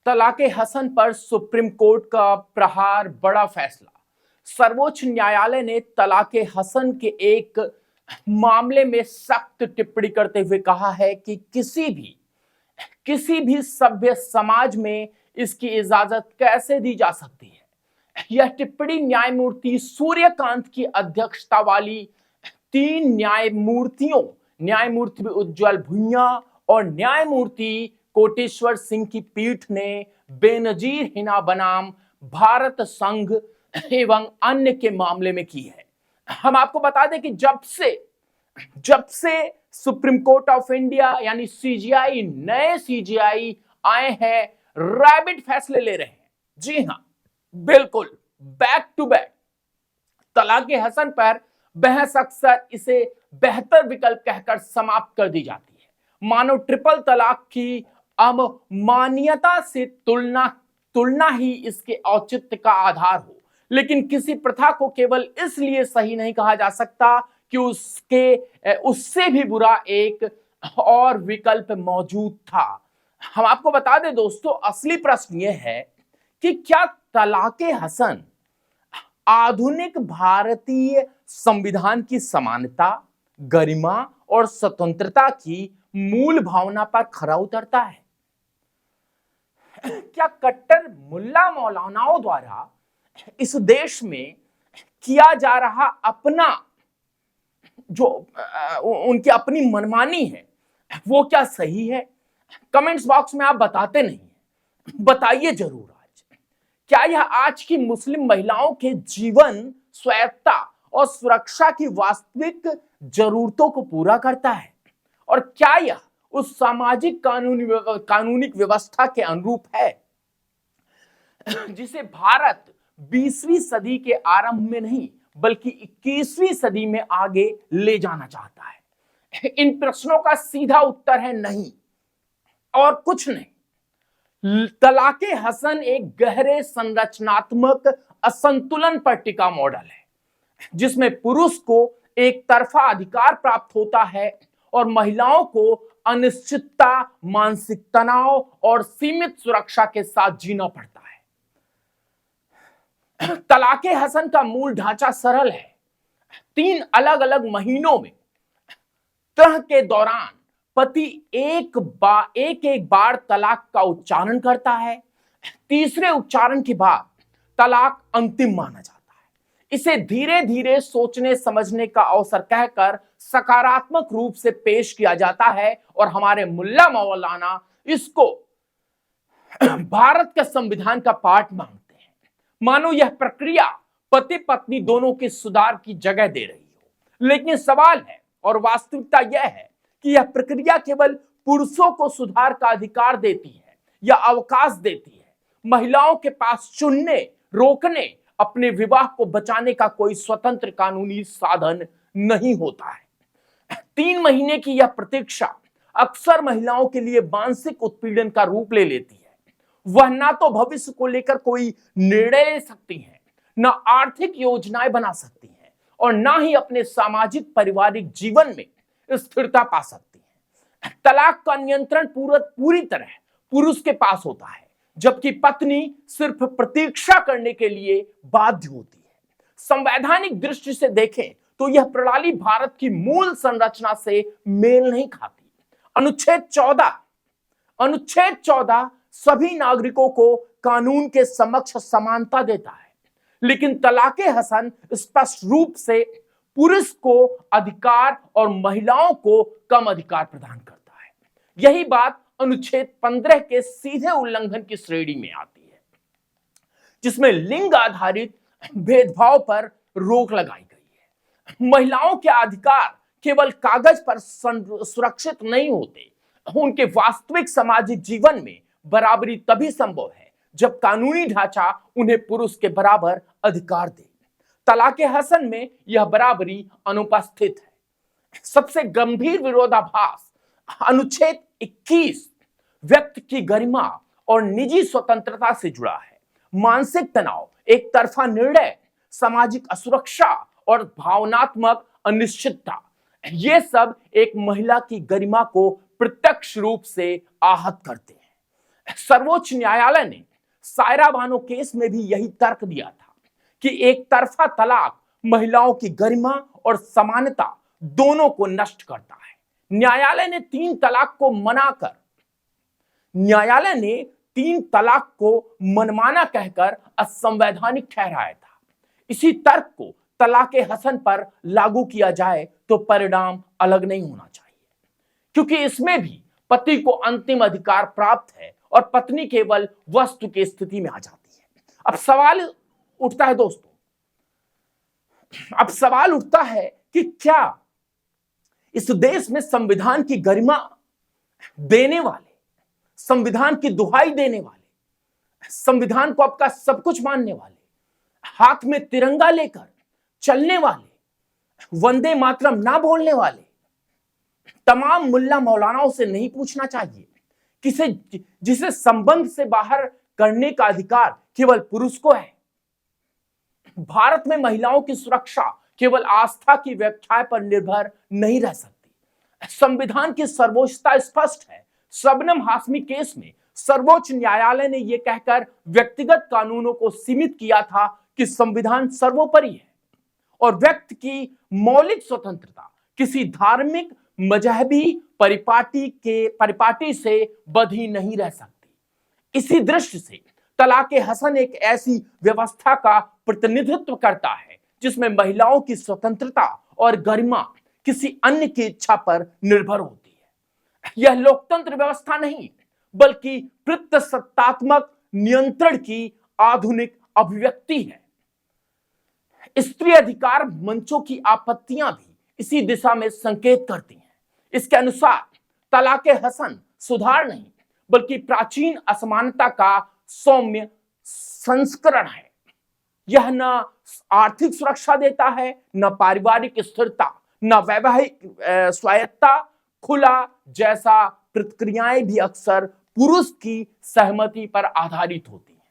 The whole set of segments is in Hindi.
तलाके हसन पर सुप्रीम कोर्ट का प्रहार, बड़ा फैसला। सर्वोच्च न्यायालय ने तलाके हसन के एक मामले में सख्त टिप्पणी करते हुए कहा है कि किसी भी सभ्य समाज में इसकी इजाजत कैसे दी जा सकती है। यह टिप्पणी न्यायमूर्ति सूर्यकांत की अध्यक्षता वाली 3 न्यायमूर्तियों, न्यायमूर्ति उज्जवल भुइयां और न्यायमूर्ति कोटेश्वर सिंह की पीठ ने बेनजीर हिना बनाम भारत संघ एवं अन्य के मामले में की है। हम आपको बता दें कि जब से सुप्रीम कोर्ट ऑफ इंडिया यानी सीजीआई, नए सीजीआई आए हैं, रैबिट फैसले ले रहे हैं। जी हां, बिल्कुल बैक टू बैक। तलाके हसन पर बहस अक्सर इसे बेहतर विकल्प कहकर समाप्त कर दी जाती है, मानो ट्रिपल तलाक की अमान्यता से तुलना ही इसके औचित्य का आधार हो। लेकिन किसी प्रथा को केवल इसलिए सही नहीं कहा जा सकता कि उससे भी बुरा एक और विकल्प मौजूद था। हम आपको बता दें दोस्तों, असली प्रश्न यह है कि क्या तलाके हसन आधुनिक भारतीय संविधान की समानता, गरिमा और स्वतंत्रता की मूल भावना पर खरा उतरता है? क्या कट्टर मुल्ला मौलानाओं द्वारा इस देश में किया जा रहा अपना जो उनकी अपनी मनमानी है, वो क्या सही है? कमेंट्स बॉक्स में आप बताते नहीं, बताइए जरूर। आज क्या यह आज की मुस्लिम महिलाओं के जीवन, स्वायत्तता और सुरक्षा की वास्तविक जरूरतों को पूरा करता है? और क्या यह उस सामाजिक कानूनी व्यवस्था के अनुरूप है जिसे भारत 20वीं सदी के आरंभ में नहीं बल्कि 21वीं सदी में आगे ले जाना चाहता है? इन प्रश्नों का सीधा उत्तर है नहीं और कुछ नहीं। तलाके हसन एक गहरे संरचनात्मक असंतुलन पर टिका मॉडल है, जिसमें पुरुष को एक तरफा अधिकार प्राप्त होता है और महिलाओं को अनिश्चितता, मानसिक तनाव और सीमित सुरक्षा के साथ जीना पड़ता है। तलाके हसन का मूल ढांचा सरल है। 3 अलग अलग महीनों में तह के दौरान पति एक बार तलाक का उच्चारण करता है। तीसरे उच्चारण के बाद तलाक अंतिम माना जाता है। इसे धीरे धीरे सोचने समझने का अवसर कहकर सकारात्मक रूप से पेश किया जाता है और हमारे मुल्ला मौलाना इसको भारत के संविधान का पार्ट मानते हैं, मानो यह प्रक्रिया पति पत्नी दोनों के सुधार की जगह दे रही हो। लेकिन सवाल है और वास्तविकता यह है कि यह प्रक्रिया केवल पुरुषों को सुधार का अधिकार देती है या अवकाश देती है। महिलाओं के पास चुनने, रोकने, अपने विवाह को बचाने का कोई स्वतंत्र कानूनी साधन नहीं होता है। 3 महीने की यह प्रतीक्षा अक्सर महिलाओं के लिए मानसिक उत्पीड़न का रूप ले लेती है। वह ना तो भविष्य को लेकर कोई निर्णय ले सकती हैं, ना आर्थिक योजनाएं बना सकती हैं और ना ही अपने सामाजिक पारिवारिक जीवन में स्थिरता पा सकती है। तलाक का नियंत्रण पूरी तरह पुरुष के पास होता है, जबकि पत्नी सिर्फ प्रतीक्षा करने के लिए बाध्य होती है। संवैधानिक दृष्टि से देखें तो यह प्रणाली भारत की मूल संरचना से मेल नहीं खाती। अनुच्छेद 14 सभी नागरिकों को कानून के समक्ष समानता देता है, लेकिन तलाके हसन स्पष्ट रूप से पुरुष को अधिकार और महिलाओं को कम अधिकार प्रदान करता है। यही बात अनुच्छेद 15 के सीधे उल्लंघन की श्रेणी में आती है, जिसमें लिंग आधारित भेदभाव पर रोक लगाई गई है। महिलाओं के अधिकार केवल कागज पर सुरक्षित नहीं होते, उनके वास्तविक सामाजिक जीवन में बराबरी तभी संभव है जब कानूनी ढांचा उन्हें पुरुष के बराबर अधिकार दे। तलाके हसन में यह बराबरी अनुपस्थित है। सबसे गंभीर विरोधाभास अनुच्छेद 21 व्यक्ति की गरिमा और निजी स्वतंत्रता से जुड़ा है। मानसिक तनाव, एक तरफा निर्णय, सामाजिक असुरक्षा और भावनात्मक अनिश्चितता, ये सब एक महिला की गरिमा को प्रत्यक्ष रूप से आहत करते हैं। सर्वोच्च न्यायालय ने सायरा बानो केस में भी यही तर्क दिया था कि एक तरफा तलाक महिलाओं की गरिमा और समानता दोनों को नष्ट करता है। न्यायालय ने तीन तलाक को मनमाना कहकर असंवैधानिक ठहराया था। इसी तर्क को तलाक हसन पर लागू किया जाए तो परिणाम अलग नहीं होना चाहिए, क्योंकि इसमें भी पति को अंतिम अधिकार प्राप्त है और पत्नी केवल वस्तु की स्थिति में आ जाती है। अब सवाल उठता है कि क्या इस देश में संविधान की गरिमा देने वाले, संविधान की दुहाई देने वाले, संविधान को आपका सब कुछ मानने वाले, हाथ में तिरंगा लेकर चलने वाले, वंदे मातरम ना बोलने वाले तमाम मुल्ला मौलानाओं से नहीं पूछना चाहिए जिसे संबंध से बाहर करने का अधिकार केवल पुरुष को है? भारत में महिलाओं की सुरक्षा केवल आस्था की व्याख्या पर निर्भर नहीं रह सकती। संविधान की सर्वोच्चता स्पष्ट है। शबनम हाशमी केस में सर्वोच्च न्यायालय ने यह कहकर व्यक्तिगत कानूनों को सीमित किया था कि संविधान सर्वोपरि है और व्यक्ति की मौलिक स्वतंत्रता किसी धार्मिक मजहबी परिपाटी से बंधी नहीं रह सकती। इसी दृष्टि से तलाक हसन एक ऐसी व्यवस्था का प्रतिनिधित्व करता है जिसमें महिलाओं की स्वतंत्रता और गरिमा किसी अन्य की इच्छा पर निर्भर होती है। यह लोकतंत्र व्यवस्था नहीं बल्कि प्रजासत्तात्मक नियंत्रण की आधुनिक अभिव्यक्ति है। स्त्री अधिकार मंचों की आपत्तियां भी इसी दिशा में संकेत करती हैं। इसके अनुसार तलाक हसन सुधार नहीं बल्कि प्राचीन असमानता का सौम्य संस्करण है। यह न आर्थिक सुरक्षा देता है, न पारिवारिक स्थिरता, न वैवाहिक स्वायत्ता। खुला जैसा प्रतिक्रियाएं भी अक्सर पुरुष की सहमति पर आधारित होती हैं,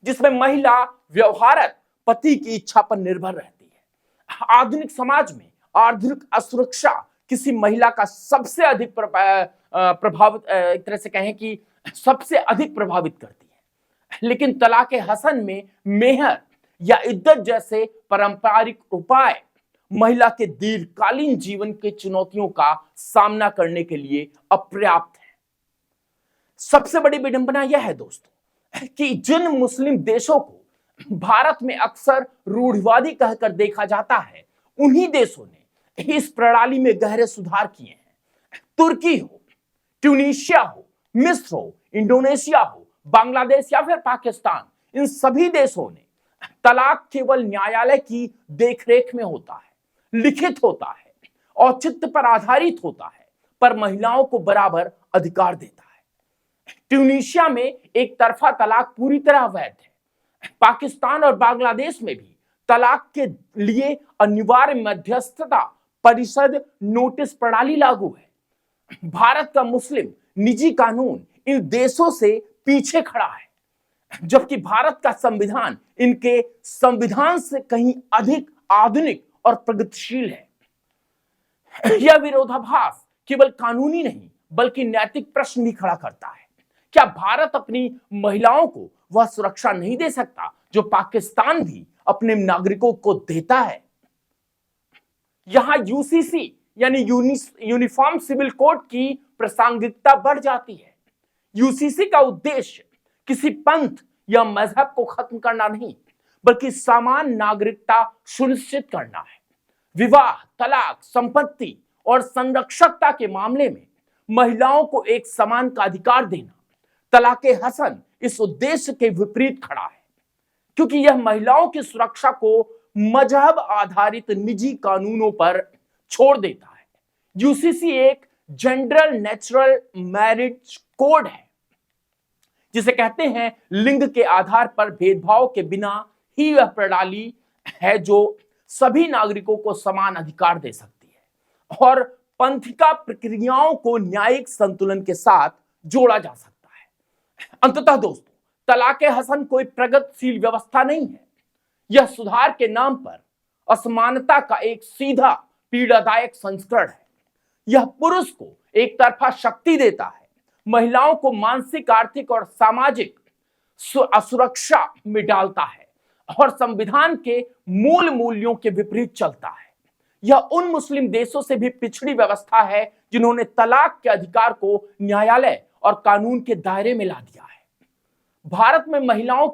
जिसमें महिला व्यवहारत पति की इच्छा पर निर्भर रहती है। आधुनिक समाज में आर्थिक असुरक्षा किसी महिला का सबसे अधिक प्रभावित, एक तरह से कहें कि सबसे अधिक प्रभावित करती है। लेकिन तलाक हसन में मेहर या इद्दत जैसे पारंपरिक उपाय महिला के दीर्घकालीन जीवन के चुनौतियों का सामना करने के लिए अपर्याप्त है। सबसे बड़ी विडंबना यह है दोस्तों कि जिन मुस्लिम देशों को भारत में अक्सर रूढ़िवादी कहकर देखा जाता है, उन्हीं देशों ने इस प्रणाली में गहरे सुधार किए हैं। तुर्की हो, ट्यूनीशिया हो, मिस्र हो, इंडोनेशिया हो, बांग्लादेश या फिर पाकिस्तान, इन सभी देशों ने तलाक केवल न्यायालय की देखरेख में होता है, लिखित होता है, औचित्य पर आधारित होता है, पर महिलाओं को बराबर अधिकार देता है। ट्यूनीशिया में एक तरफा तलाक पूरी तरह अवैध है। पाकिस्तान और बांग्लादेश में भी तलाक के लिए अनिवार्य मध्यस्थता परिषद नोटिस प्रणाली लागू है। भारत का मुस्लिम निजी कानून इन देशों से पीछे खड़ा है, जबकि भारत का संविधान इनके संविधान से कहीं अधिक आधुनिक और प्रगतिशील है। यह विरोधाभास केवल कानूनी नहीं बल्कि नैतिक प्रश्न भी खड़ा करता है। क्या भारत अपनी महिलाओं को वह सुरक्षा नहीं दे सकता जो पाकिस्तान भी अपने नागरिकों को देता है? यहां यूसीसी यानी यूनिफॉर्म सिविल कोड की प्रासंगिकता बढ़ जाती है। यूसीसी का उद्देश्य किसी पंथ या मजहब को खत्म करना नहीं बल्कि समान नागरिकता सुनिश्चित करना है। विवाह, तलाक, संपत्ति और संरक्षकता के मामले में महिलाओं को एक समान का अधिकार देना तलाक हसन इस उद्देश्य के विपरीत खड़ा है, क्योंकि यह महिलाओं की सुरक्षा को मजहब आधारित निजी कानूनों पर छोड़ देता है। यूसीसी एक जेंडर नेचुरल मैरिज कोड है, जिसे कहते हैं लिंग के आधार पर भेदभाव के बिना ही वह प्रणाली है जो सभी नागरिकों को समान अधिकार दे सकती है और पंथिका प्रक्रियाओं को न्यायिक संतुलन के साथ जोड़ा जा सकता है। अंततः दोस्तों, तलाक हसन कोई प्रगतिशील व्यवस्था नहीं है। यह सुधार के नाम पर असमानता का एक सीधा पीड़ादायक संस्करण है। यह पुरुष को एक तरफा शक्ति देता है, महिलाओं को मानसिक, आर्थिक और सामाजिक असुरक्षा में डालता है और संविधान के मूल मूल्यों के विपरीत चलता है। यह उन मुस्लिम देशों से भी पिछड़ी व्यवस्था है जिन्होंने तलाक के अधिकार को न्यायालय और कानून के दायरे में ला दिया है। भारत में महिलाओं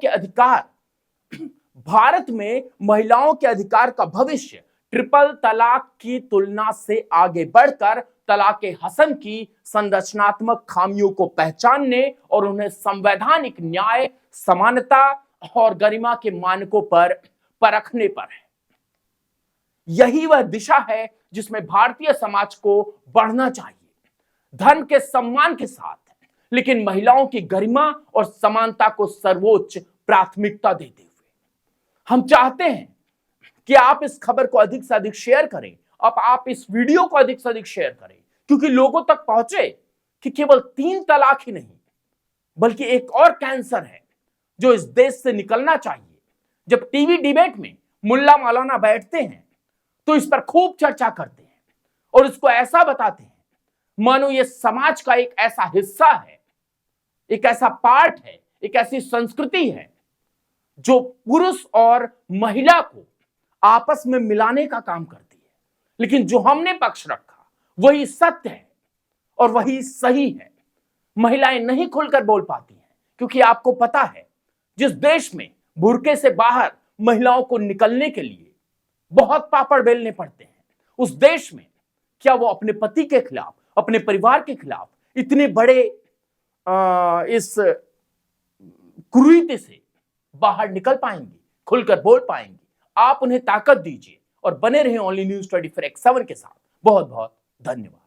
के अधिकार का भविष्य ट्रिपल तलाक की तुलना से आगे बढ़कर तलाक हसन की संरचनात्मक खामियों को पहचानने और उन्हें संवैधानिक न्याय, समानता और गरिमा के मानकों पर परखने पर है। यही वह दिशा है जिसमें भारतीय समाज को बढ़ना चाहिए, धर्म के सम्मान के साथ, लेकिन महिलाओं की गरिमा और समानता को सर्वोच्च प्राथमिकता देते हुए। हम चाहते हैं कि आप इस खबर को अधिक से अधिक शेयर करें, अब आप इस वीडियो को अधिक से अधिक शेयर करें, क्योंकि लोगों तक पहुंचे कि केवल 3 तलाक ही नहीं बल्कि एक और कैंसर है जो इस देश से निकलना चाहिए। जब टीवी डिबेट में मुल्ला मौलाना बैठते हैं तो इस पर खूब चर्चा करते हैं और इसको ऐसा बताते हैं मानो ये समाज का एक ऐसा हिस्सा है, एक ऐसा पार्ट है, एक ऐसी संस्कृति है जो पुरुष और महिला को आपस में मिलाने का काम करती है। लेकिन जो हमने पक्ष रखा वही सत्य है और वही सही है। महिलाएं नहीं खुलकर बोल पाती हैं क्योंकि आपको पता है, जिस देश में बुर्के से बाहर महिलाओं को निकलने के लिए बहुत पापड़ बेलने पड़ते हैं, उस देश में क्या वो अपने पति के खिलाफ, अपने परिवार के खिलाफ इतने बड़े इस कुरीति से बाहर निकल पाएंगी, खुलकर बोल पाएंगी? आप उन्हें ताकत दीजिए और बने रहें ओनली न्यूज़ 24x7 के साथ। बहुत बहुत धन्यवाद।